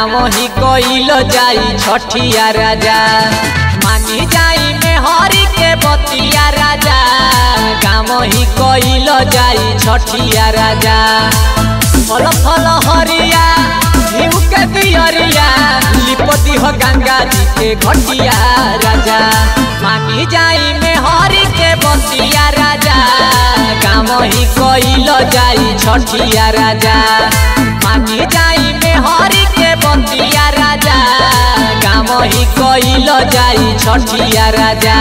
गाँव ही कइल जाई छठिया राजा। मानी जाई में हरि के बतिया राजा, गाँव ही कइल जाई छठिया राजा। फल फल हरिया घिउ के दियरिया, लिपति हो गंगा जी के घटिया राजा। मानी जाई में हरि के बतिया राजा, गाँव ही कइल जाई छठिया राजा। मानी जाई में हरि के बतिया राजा, गाँव ही कइल जाई छठिया राजा।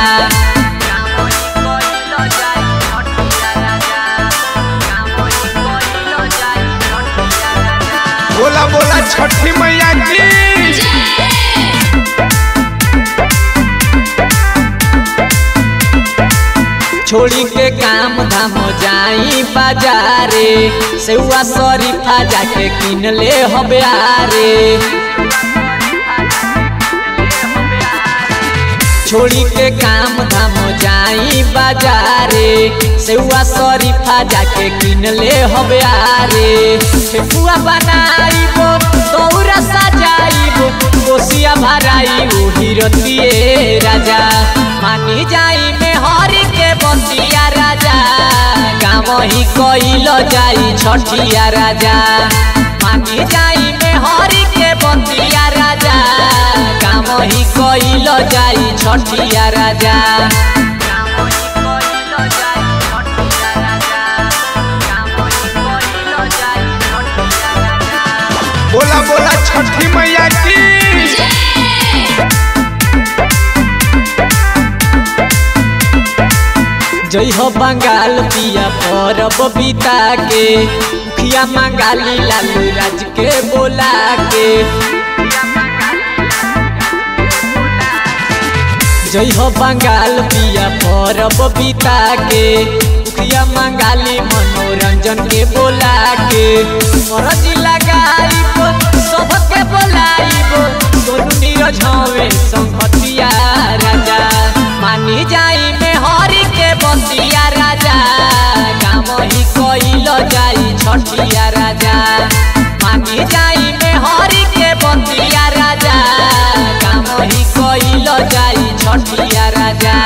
बोला बोला छठी मैया की। छोड़ी के काम धाम जाई बाजारे, सेवा शरीफा जाके किन ले हब्यारे। छोड़ी के काम धाम जाई बाजारे, सेवा शरीफा जाके किन ले हब्यारे। ठेकुआ बनाइबो तौरा सजाइबो, कोसिया भराइबो हिरतिए राजा। मानी जाई में हरि के बतिया राजा, गाँव ही कइल जाई छठिया राजा। मानी जाई में हरि के बतिया राजा, गाँव ही कइल जाई छठिया राजा। बोला बोला छठी मैया की। जय हो बंगाल पिया परब बिता के, मुखिया मंगाली लालू राज के बोला के। जय हो बंगाल पिया परब बिता के, मुखिया मंगाली मनोरंजन के बोला के। फरजी लगाइबो सबके बोलाइबो, सोनू नीरज हवे संगतिया राजा। मानी जाई में हरि के बतिया राजा, गाँव ही कइल जाई छठिया राजा। मानी जाई में हरि के बतिया राजा, गाँव ही कइल जाई छठिया राजा।